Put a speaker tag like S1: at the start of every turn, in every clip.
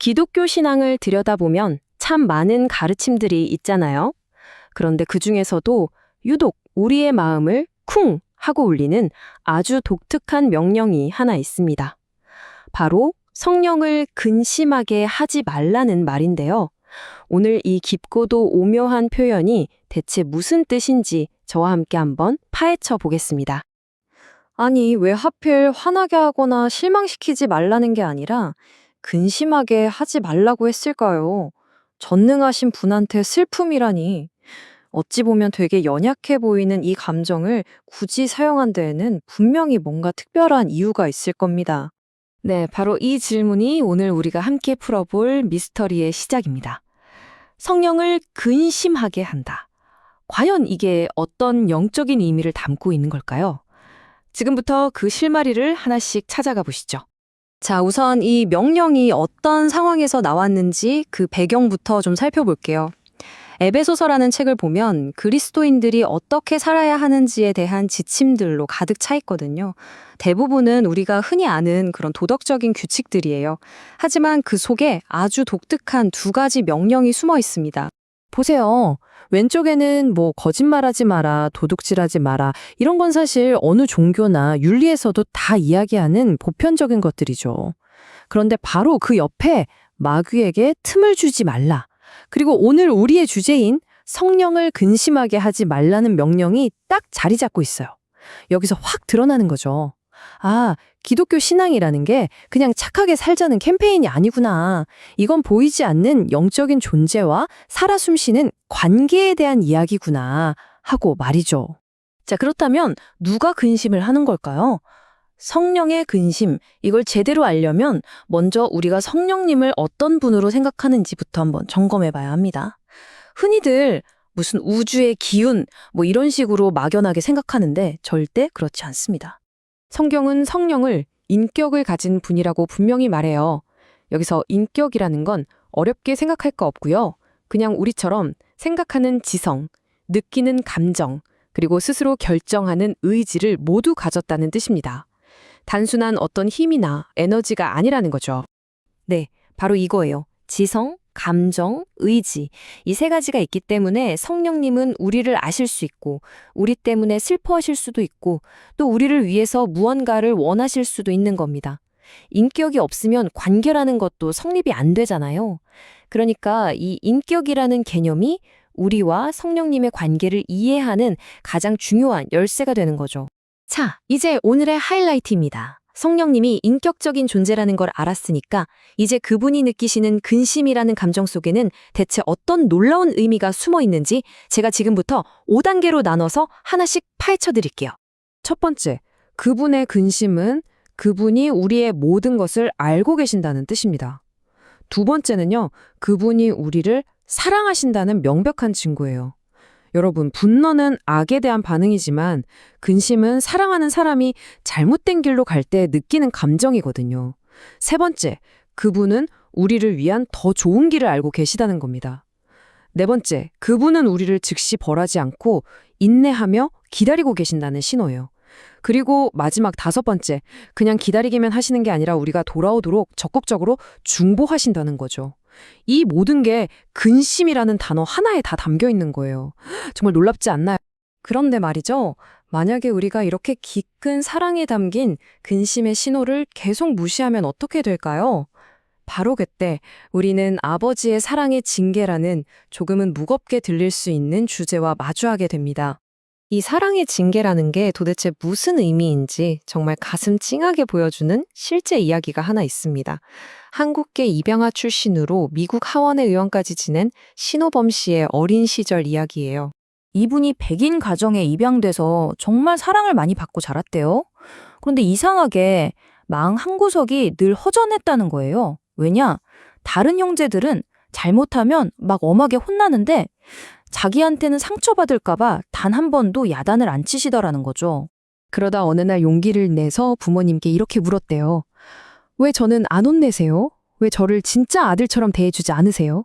S1: 기독교 신앙을 들여다보면 참 많은 가르침들이 있잖아요. 그런데 그 중에서도 유독 우리의 마음을 쿵 하고 울리는 아주 독특한 명령이 하나 있습니다. 바로 성령을 근심하게 하지 말라는 말인데요. 오늘 이 깊고도 오묘한 표현이 대체 무슨 뜻인지 저와 함께 한번 파헤쳐 보겠습니다.
S2: 아니, 왜 하필 화나게 하거나 실망시키지 말라는 게 아니라 근심하게 하지 말라고 했을까요? 전능하신 분한테 슬픔이라니. 어찌 보면 되게 연약해 보이는 이 감정을 굳이 사용한 데에는 분명히 뭔가 특별한 이유가 있을 겁니다.
S1: 네, 바로 이 질문이 오늘 우리가 함께 풀어볼 미스터리의 시작입니다. 성령을 근심하게 한다. 과연 이게 어떤 영적인 의미를 담고 있는 걸까요? 지금부터 그 실마리를 하나씩 찾아가 보시죠.
S2: 자, 우선 이 명령이 어떤 상황에서 나왔는지 그 배경부터 좀 살펴볼게요. 에베소서라는 책을 보면 그리스도인들이 어떻게 살아야 하는지에 대한 지침들로 가득 차 있거든요. 대부분은 우리가 흔히 아는 그런 도덕적인 규칙들이에요. 하지만 그 속에 아주 독특한 두 가지 명령이 숨어 있습니다.
S3: 보세요. 왼쪽에는 뭐 거짓말하지 마라, 도둑질하지 마라 이런 건 사실 어느 종교나 윤리에서도 다 이야기하는 보편적인 것들이죠. 그런데 바로 그 옆에 마귀에게 틈을 주지 말라. 그리고 오늘 우리의 주제인 성령을 근심하게 하지 말라는 명령이 딱 자리 잡고 있어요. 여기서 확 드러나는 거죠. 아, 기독교 신앙이라는 게 그냥 착하게 살자는 캠페인이 아니구나. 이건 보이지 않는 영적인 존재와 살아 숨쉬는 관계에 대한 이야기구나 하고 말이죠.
S1: 자, 그렇다면 누가 근심을 하는 걸까요? 성령의 근심, 이걸 제대로 알려면 먼저 우리가 성령님을 어떤 분으로 생각하는지부터 한번 점검해 봐야 합니다. 흔히들 무슨 우주의 기운, 뭐 이런 식으로 막연하게 생각하는데 절대 그렇지 않습니다. 성경은 성령을 인격을 가진 분이라고 분명히 말해요. 여기서 인격이라는 건 어렵게 생각할 거 없고요. 그냥 우리처럼 생각하는 지성, 느끼는 감정, 그리고 스스로 결정하는 의지를 모두 가졌다는 뜻입니다. 단순한 어떤 힘이나 에너지가 아니라는 거죠. 네, 바로 이거예요. 지성, 감정, 의지. 이 세 가지가 있기 때문에 성령님은 우리를 아실 수 있고, 우리 때문에 슬퍼하실 수도 있고, 또 우리를 위해서 무언가를 원하실 수도 있는 겁니다. 인격이 없으면 관계라는 것도 성립이 안 되잖아요. 그러니까 이 인격이라는 개념이 우리와 성령님의 관계를 이해하는 가장 중요한 열쇠가 되는 거죠. 자, 이제 오늘의 하이라이트입니다. 성령님이 인격적인 존재라는 걸 알았으니까 이제 그분이 느끼시는 근심이라는 감정 속에는 대체 어떤 놀라운 의미가 숨어 있는지 제가 지금부터 5단계로 나눠서 하나씩 파헤쳐 드릴게요.
S3: 첫 번째, 그분의 근심은 그분이 우리의 모든 것을 알고 계신다는 뜻입니다. 두 번째는요, 그분이 우리를 사랑하신다는 명백한 증거예요. 여러분, 분노는 악에 대한 반응이지만 근심은 사랑하는 사람이 잘못된 길로 갈 때 느끼는 감정이거든요. 세 번째, 그분은 우리를 위한 더 좋은 길을 알고 계시다는 겁니다. 네 번째, 그분은 우리를 즉시 벌하지 않고 인내하며 기다리고 계신다는 신호예요. 그리고 마지막 다섯 번째, 그냥 기다리기만 하시는 게 아니라 우리가 돌아오도록 적극적으로 중보하신다는 거죠. 이 모든 게 근심이라는 단어 하나에 다 담겨 있는 거예요. 정말 놀랍지 않나요?
S2: 그런데 말이죠. 만약에 우리가 이렇게 깊은 사랑이 담긴 근심의 신호를 계속 무시하면 어떻게 될까요? 바로 그때 우리는 아버지의 사랑의 징계라는 조금은 무겁게 들릴 수 있는 주제와 마주하게 됩니다. 이 사랑의 징계라는 게 도대체 무슨 의미인지 정말 가슴 찡하게 보여주는 실제 이야기가 하나 있습니다. 한국계 입양아 출신으로 미국 하원의 의원까지 지낸 신호범 씨의 어린 시절 이야기예요.
S4: 이분이 백인 가정에 입양돼서 정말 사랑을 많이 받고 자랐대요. 그런데 이상하게 마음 한구석이 늘 허전했다는 거예요. 왜냐? 다른 형제들은 잘못하면 막 엄하게 혼나는데 자기한테는 상처받을까봐 단 한 번도 야단을 안 치시더라는 거죠.
S3: 그러다 어느 날 용기를 내서 부모님께 이렇게 물었대요. 왜 저는 안 혼내세요? 왜 저를 진짜 아들처럼 대해주지 않으세요?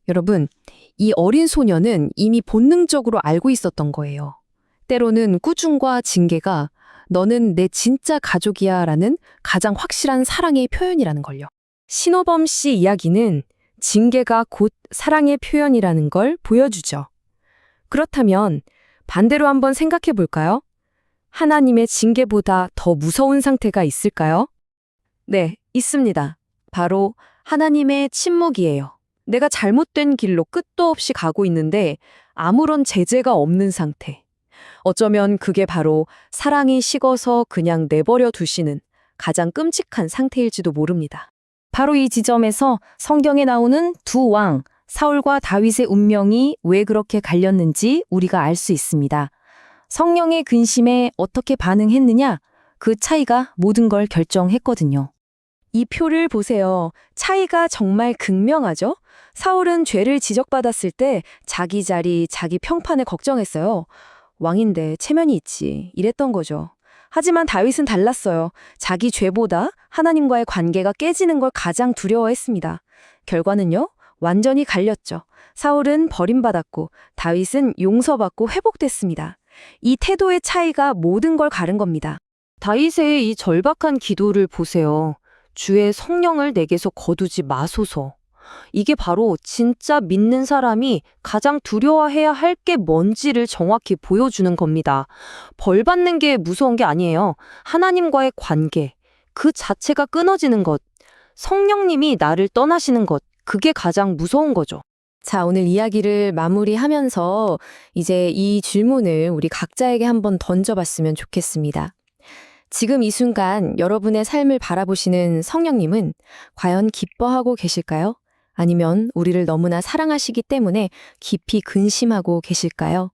S3: 여러분, 이 어린 소녀는 이미 본능적으로 알고 있었던 거예요. 때로는 꾸중과 징계가 너는 내 진짜 가족이야 라는 가장 확실한 사랑의 표현이라는 걸요.
S2: 신호범 씨 이야기는 징계가 곧 사랑의 표현이라는 걸 보여주죠. 그렇다면 반대로 한번 생각해 볼까요? 하나님의 징계보다 더 무서운 상태가 있을까요? 네, 있습니다. 바로 하나님의 침묵이에요. 내가 잘못된 길로 끝도 없이 가고 있는데 아무런 제재가 없는 상태. 어쩌면 그게 바로 사랑이 식어서 그냥 내버려 두시는 가장 끔찍한 상태일지도 모릅니다.
S4: 바로 이 지점에서 성경에 나오는 두 왕, 사울과 다윗의 운명이 왜 그렇게 갈렸는지 우리가 알 수 있습니다. 성령의 근심에 어떻게 반응했느냐? 그 차이가 모든 걸 결정했거든요.
S2: 이 표를 보세요. 차이가 정말 극명하죠? 사울은 죄를 지적받았을 때 자기 자리, 자기 평판을 걱정했어요. 왕인데 체면이 있지. 이랬던 거죠. 하지만 다윗은 달랐어요. 자기 죄보다 하나님과의 관계가 깨지는 걸 가장 두려워했습니다. 결과는요? 완전히 갈렸죠. 사울은 버림받았고 다윗은 용서받고 회복됐습니다. 이 태도의 차이가 모든 걸 가른 겁니다.
S3: 다윗의 이 절박한 기도를 보세요. 주의 성령을 내게서 거두지 마소서. 이게 바로 진짜 믿는 사람이 가장 두려워해야 할 게 뭔지를 정확히 보여주는 겁니다. 벌 받는 게 무서운 게 아니에요. 하나님과의 관계, 그 자체가 끊어지는 것, 성령님이 나를 떠나시는 것, 그게 가장 무서운 거죠.
S2: 자, 오늘 이야기를 마무리하면서 이제 이 질문을 우리 각자에게 한번 던져봤으면 좋겠습니다. 지금 이 순간 여러분의 삶을 바라보시는 성령님은 과연 기뻐하고 계실까요? 아니면 우리를 너무나 사랑하시기 때문에 깊이 근심하고 계실까요?